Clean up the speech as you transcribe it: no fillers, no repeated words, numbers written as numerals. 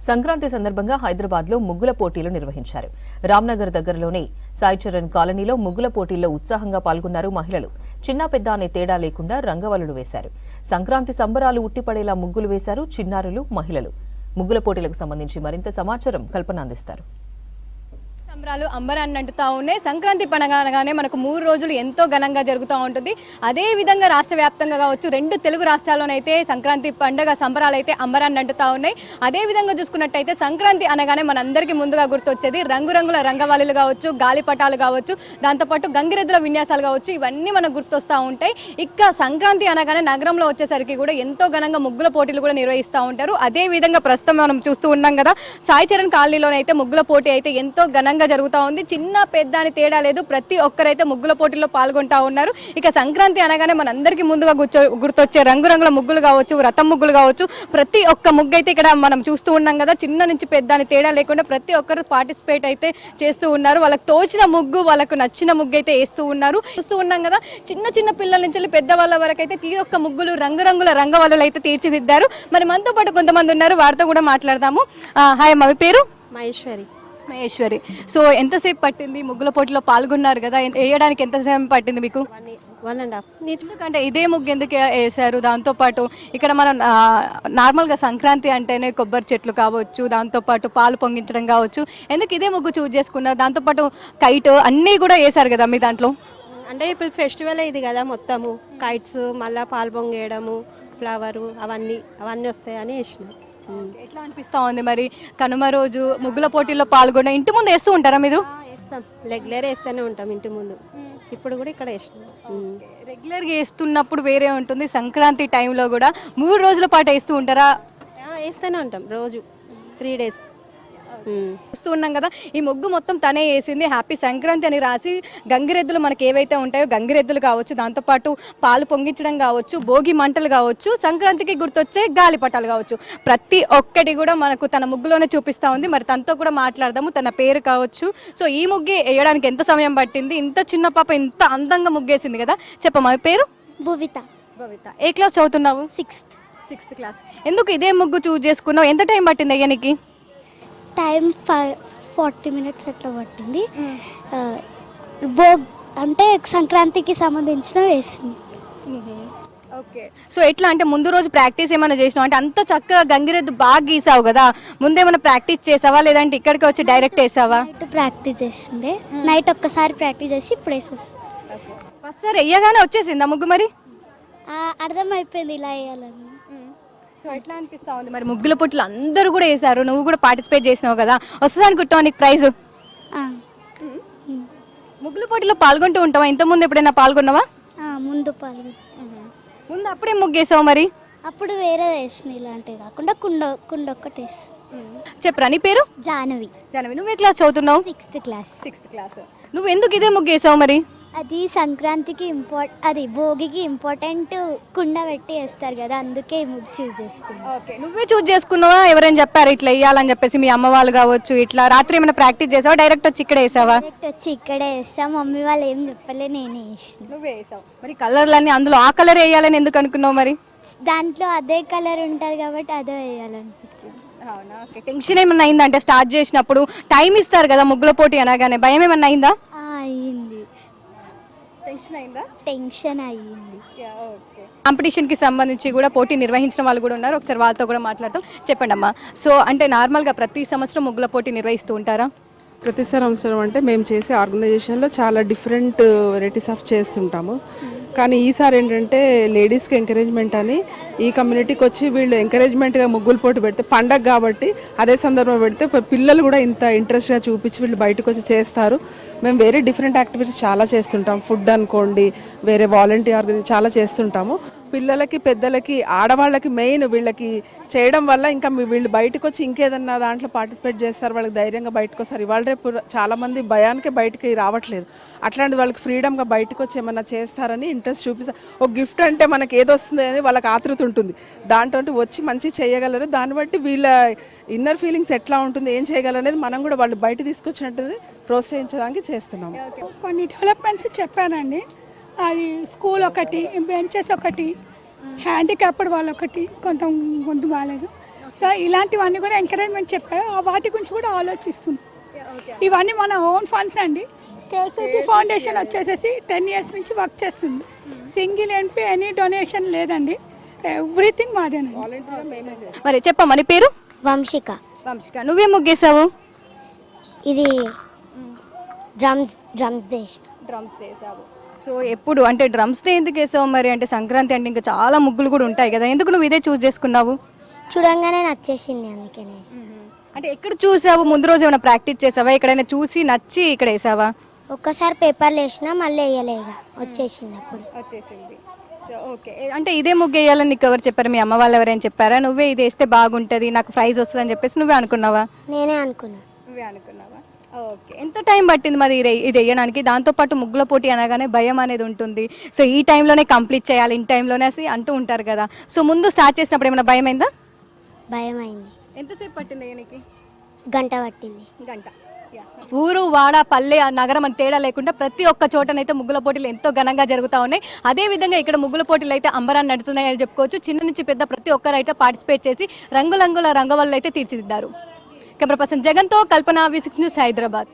సంక్రాంతి సందర్భంగా హైదరాబాద్ లో ముగ్గుల పోటీలు నిర్వహించారు. రామ్నగర్ దగ్గరలోని సాయిచరణ్ కాలనీలో ముగ్గుల పోటీల్లో ఉత్సాహంగా పాల్గొన్నారు మహిళలు. చిన్న పెద్ద అనే తేడా లేకుండా రంగవల్లులు వేశారు. సంక్రాంతి సంబరాలు ఉట్టిపడేలా ముగ్గులు వేశారు చిన్నారులు, మహిళలు. ముగ్గుల పోటీలకు సంబంధించి మరింత సమాచారం కల్పన అందిస్తారు. సంబరాలు అంబరాన్ని అంటుతా ఉన్నాయి. సంక్రాంతి పండుగ అనగానే మనకు 3 రోజులు ఎంతో ఘనంగా జరుగుతూ ఉంటుంది. అదే విధంగా రాష్ట్ర వ్యాప్తంగా కావచ్చు, 2 తెలుగు రాష్ట్రాల్లోనైతే సంక్రాంతి పండుగ సంబరాలు అయితే అంబరాన్ని అంటుతా ఉన్నాయి. అదే విధంగా చూసుకున్నట్టయితే సంక్రాంతి అనగానే మనందరికీ ముందుగా గుర్తొచ్చేది రంగురంగుల రంగవల్లులు కావచ్చు, గాలిపటాలు కావచ్చు, దాంతోపాటు గంగిరెద్దుల విన్యాసాలు కావచ్చు, ఇవన్నీ మనకు గుర్తొస్తూ ఉంటాయి. ఇక సంక్రాంతి అనగానే నగరంలో వచ్చేసరికి కూడా ఎంతో ఘనంగా ముగ్గుల పోటీలు కూడా నిర్వహిస్తూ ఉంటారు. అదే విధంగా ప్రస్తుతం మనం చూస్తూ ఉన్నాం కదా, సాయిచరణ్ కాలనీలోనైతే ముగ్గుల పోటీ అయితే ఎంతో ఘనంగా జరుగుతూ ఉంది. చిన్న పెద్ద అని తేడా లేదు, ప్రతి ఒక్కరైతే ముగ్గుల పోటీల్లో పాల్గొంటా ఉన్నారు. ఇక సంక్రాంతి అనగానే మనందరికీ ముందుగా గుర్తొచ్చే రంగురంగుల ముగ్గులు కావచ్చు, రథం ముగ్గులు కావచ్చు, ప్రతి ఒక్క ముగ్గు అయితే ఇక్కడ మనం చూస్తూ ఉన్నాం కదా. చిన్న నుంచి పెద్ద అని తేడా లేకుండా ప్రతి ఒక్కరు పార్టిసిపేట్ అయితే చేస్తూ ఉన్నారు. వాళ్ళకి తోచిన ముగ్గు, వాళ్ళకు నచ్చిన ముగ్గు అయితే వేస్తూ ఉన్నారు. చూస్తూ ఉన్నాం కదా, చిన్న చిన్న పిల్లల నుంచి పెద్దవాళ్ళ వరకు అయితే ఈ ఒక్క ముగ్గులు రంగురంగుల రంగవల్లులు అయితే తీర్చిదిద్దారు. మరి మనతో పాటు కొంతమంది ఉన్నారు, వారితో కూడా మాట్లాడదాము. హాయ్ అమ్మ, మీ పేరు? మహేశ్వరి. సో ఎంతసేపు పట్టింది ముగ్గుల పోటీలో పాల్గొన్నారు కదా, వేయడానికి ఎంతసేపు పట్టింది మీకు? 1.5. ఎందుకంటే ఇదే ముగ్గు ఎందుకు వేసారు? దాంతోపాటు ఇక్కడ మనం నార్మల్గా సంక్రాంతి అంటేనే కొబ్బరి చెట్లు కావచ్చు, దాంతోపాటు పాలు పొంగించడం కావచ్చు, ఎందుకు ఇదే ముగ్గు చూజ్ చేసుకున్నారు? దాంతోపాటు కైట్ అన్నీ కూడా వేసారు కదా మీ దాంట్లో. అంటే ఇప్పుడు ఫెస్టివల్ ఇది కదా, మొత్తము కైట్స్, మళ్ళీ పాలు పొంగేయడము, ఫ్లవరు అవన్నీ వస్తాయని వేసినాం. ఎట్లా అనిపిస్తా ఉంది మరి కనుమ రోజు ముగ్గుల పోటీల్లో పాల్గొన్న? ఇంటి ముందు వేస్తూ ఉంటారా మీరు? వేస్తాం, రెగ్యులర్ వేస్తూనే ఉంటాం ఇంటి ముందు. ఇప్పుడు కూడా ఇక్కడ వేసినాం. రెగ్యులర్గా వేస్తున్నప్పుడు వేరే ఉంటుంది, సంక్రాంతి టైంలో కూడా 3 రోజుల పాటు వేస్తూ ఉంటారా? వేస్తూనే ఉంటాం రోజు 3 days. చూస్తూ ఉన్నాం కదా, ఈ ముగ్గు మొత్తం తనే వేసింది. హ్యాపీ సంక్రాంతి అని రాసి గంగిరెద్దులు మనకి ఏవైతే ఉంటాయో గంగిరెద్దులు కావచ్చు, దాంతోపాటు పాలు పొంగించడం కావచ్చు, భోగి మంటలు కావచ్చు, సంక్రాంతికి గుర్తొచ్చే గాలిపటాలు కావచ్చు, ప్రతి ఒక్కటి కూడా మనకు తన ముగ్గులోనే చూపిస్తూ ఉంది. మరి తనతో కూడా మాట్లాడదాము, తన పేరు కావచ్చు. సో ఈ ముగ్గు వేయడానికి ఎంత సమయం పట్టింది? ఇంత చిన్న పాప ఇంత అందంగా ముగ్గేసింది కదా, చెప్పమ్మా పేరు? భువిత. ఏ క్లాస్ చదువుతున్నావు? 6th class. ఎందుకు ఇదే ముగ్గు చూజ్ చేసుకున్నావు? ఎంత టైం పట్టింది అయ్యానికి? టైం 40 minutes అట్లా పట్టింది. భోగ్ అంటే సంక్రాంతికి సంబంధించిన వేసింది. ఓకే. సో ఎట్లా అంటే ముందు రోజు ప్రాక్టీస్ ఏమైనా చేసినావు? అంటే అంత చక్కగా గంగిరెద్దు బాగా గీసావు కదా, ముందేమైనా ప్రాక్టీస్ చేసావా లేదంటే ఇక్కడికి వచ్చి డైరెక్ట్ వేసావా? ప్రాక్టీస్ చేసిండే, నైట్ ఒక్కసారి ప్రాక్టీస్ చేసి ఇప్పుడు వేసేసి ఫస్ట్ సార్ వేయగానే వచ్చేసిందా ముగ్గు? మరి అర్థమైపోయింది ఇలా వేయాలని. సో ఎట్లా అనిపిస్తా ఉంది మరి? ముగ్గుల పోటీలు అందరూ కూడా వేసారు, నువ్వు కూడా పార్టిసిపేట్ చేసినావు కదా, వస్తుంది అనుకుంటావు నీకు ప్రైజ్? ముగ్గుల పోటీలో పాల్గొంటూ ఉంటావా? ఇంతకుముందు ఎప్పుడైనా పాల్గొన్నావా? ముందు అప్పుడే ముగ్గేసావు మరి? అప్పుడు వేరే వేసిన, ఇలాంటివి కాకుండా కుండ ఒక్కటి వేసి. చెప్పరా నీ పేరు? జాహ్నవి. నువ్వు ఏ క్లాస్ చదువుతున్నావు? 6th class. నువ్వు ఎందుకు ఇదే ముగ్గేసావు మరి? అది సంక్రాంతికి అది భోగికి ఇంపార్టెంట్, కుండ పెట్టి వేస్తారు కదా, అందుకే ముగ్గు చూస్ చేసుకున్నాను. ఓకే. నువ్వే చూస్ చేసుకున్నావా? ఎవరైనా చెప్పారు ఇట్లా వేయాలని చెప్పేసి? మీ అమ్మ వాళ్ళు కావచ్చు, ఇట్లా రాత్రి ఏమైనా ప్రాక్టీస్ చేసావా? డైరెక్ట్ వచ్చి ఇక్కడ వేసావా? డైరెక్ట్ వచ్చి ఇక్కడే వేసాం, మమ్మీ వాళ్ళు ఏం చెప్పలే, నేనే వేసిన. నువ్వే వేసావు. మరి కలర్లన్నీ అందులో ఆ కలర్ వేయాలని ఎందుకు అనుకున్నావు మరి? దాంట్లో అదే కలర్ ఉంటుంది కాబట్టి అదే వేయాలనిపించింది. అవునా? ఓకే. టెన్షన్ ఏమన్నా అయిందా? అంటే స్టార్ట్ చేసినప్పుడు టైం ఇస్తారు కదా ముగ్గుల పోటీ అనగానే, భయం ఏమన్నా అయిందా? అయింది. టెన్షన్ అయ్యింది. కాంపిటీషన్ కి సంబంధించి కూడా పోటీ నిర్వహించిన వాళ్ళు కూడా ఉన్నారు, ఒకసారి వాళ్ళతో కూడా మాట్లాడతాం. చెప్పండి అమ్మా. సో అంటే నార్మల్గా ప్రతి సంవత్సరం ముగ్గుల పోటీ నిర్వహిస్తూ ఉంటారా? ప్రతి సంవత్సరం అంటే మేము చేసే ఆర్గనైజేషన్లో చాలా డిఫరెంట్ వెరైటీస్ ఆఫ్ చేస్తుంటాము. కానీ ఈసారి ఏంటంటే లేడీస్కి ఎంకరేజ్మెంట్ అని ఈ కమ్యూనిటీకి వచ్చి వీళ్ళు ఎంకరేజ్మెంట్గా ముగ్గులు పోటీ పెడితే, పండగ కాబట్టి అదే సందర్భం పెడితే పిల్లలు కూడా ఇంత ఇంట్రెస్ట్గా చూపించి వీళ్ళు బయటకు వచ్చి చేస్తారు. మేము వేరే డిఫరెంట్ యాక్టివిటీస్ చాలా చేస్తుంటాం, ఫుడ్ అనుకోండి, వేరే వాలంటీర్ చాలా చేస్తుంటాము. పిల్లలకి, పెద్దలకి, ఆడవాళ్ళకి మెయిన్ వీళ్ళకి చేయడం వల్ల ఇంకా వీళ్ళు బయటకు వచ్చి ఇంకేదన్నా దాంట్లో పార్టిసిపేట్ చేస్తారు, వాళ్ళకి ధైర్యంగా బయటకు వస్తారు. ఇవాళ రేపు చాలామంది భయానికే బయటకి రావట్లేదు, అట్లాంటి వాళ్ళకి ఫ్రీడమ్గా బయటకు వచ్చి ఏమన్నా చేస్తారని ఇంట్రెస్ట్ చూపిస్తారు. ఒక గిఫ్ట్ అంటే మనకి ఏదొస్తుంది అని వాళ్ళకి ఆతృత ఉంటుంది, దాంట్లో వచ్చి మంచి చేయగలరు. దాన్ని బట్టి వీళ్ళ ఇన్నర్ ఫీలింగ్స్ ఎట్లా ఉంటుంది, ఏం చేయగలరు అనేది మనం కూడా వాళ్ళు బయట తీసుకొచ్చినట్టు ప్రోత్సహించడానికి చేస్తున్నాం. కొన్ని డెవలప్మెంట్స్ చెప్పానండి. అది స్కూల్ ఒకటి, బెంచెస్ ఒకటి, హ్యాండిక్యాప్డ్ వాళ్ళు ఒకటి, కొంత గొంతు బాగాలేదు, సో ఇలాంటివన్నీ కూడా ఎంకరేజ్మెంట్ చెప్పారు, ఆ వాటి గురించి కూడా ఆలోచిస్తుంది. ఇవన్నీ మన ఓన్ ఫండ్స్ అండి. కేఎస్ఐపి ఫౌండేషన్ వచ్చేసేసి 10 years నుంచి వర్క్ చేస్తుంది. సింగిల్ ఎంపీ ఎనీ డొనేషన్ లేదండి, ఎవ్రీథింగ్ మాదేనండి. మరి చెప్పమ్మా నీ పేరు? వంశిక. వంశిక, నువ్వేం ముగ్గేసావు? ఇది డ్రమ్స్ దేశ్. డ్రమ్స్ వేసావు. సో ఎప్పుడు అంటే డ్రమ్స్తో ఎందుకు వేసావు మరి? అంటే సంక్రాంతి అంటే ఇంకా చాలా ముగ్గులు కూడా ఉంటాయి కదా, ఎందుకు నువ్వు ఇదే చూస్ చేసుకున్నావు? చూడంగానే నచ్చేసింది అందుకనే. అంటే ఎక్కడ చూసావు? ముందు రోజు ఏమైనా ప్రాక్టీస్ చేసావా? ఎక్కడైనా చూసి నచ్చి ఇక్కడ వేసావా? ఒక్కసారి పేపర్లు వేసినా మళ్ళీ వేయలేగా, వచ్చేసింది అప్పుడు. వచ్చేసింది. సో ఓకే, అంటే ఇదే ముగ్గు వేయాలని నీకు ఎవరు చెప్పారు? మీ అమ్మ వాళ్ళు ఎవరైనా చెప్పారా? నువ్వే ఇది వేస్తే బాగుంటుంది, నాకు ప్రైజ్ వస్తుంది అని చెప్పేసి నువ్వే అనుకున్నావా? నేనే అనుకున్నా. నువ్వే అనుకున్నావా? ఓకే, ఎంత టైం పట్టింది మరి ఇది వేయడానికి? దాంతోపాటు ముగ్గుల పోటీ అనగానే భయం అనేది ఉంటుంది. సో ఈ టైంలోనే కంప్లీట్ చేయాలి, ఇన్ టైంలోనే అంటూ ఉంటారు కదా. సో ముందు స్టార్ట్ చేసినప్పుడు ఏమైనా భయం అయిందా? భయం అయింది. ఎంతసేపు పట్టింది వేయడానికి? గంట పట్టింది. గంట. ఊరు వాడ పల్లె నగరం అని తేడా లేకుండా ప్రతి ఒక్క చోటనైతే ముగ్గుల పోటీలు ఎంతో ఘనంగా జరుగుతూ ఉన్నాయి. అదే విధంగా ఇక్కడ ముగ్గుల పోటీలు అయితే అంబరాన్ని నడుతున్నాయని చెప్పుకోవచ్చు. చిన్న నుంచి పెద్ద ప్రతి ఒక్కరు అయితే పార్టిసిపేట్ చేసి రంగురంగుల రంగవల్లు అయితే తీర్చిదిద్దారు. కెమెరా పర్సన్ జగన్తో కల్పన, V6 న్యూస్, హైదరాబాద్.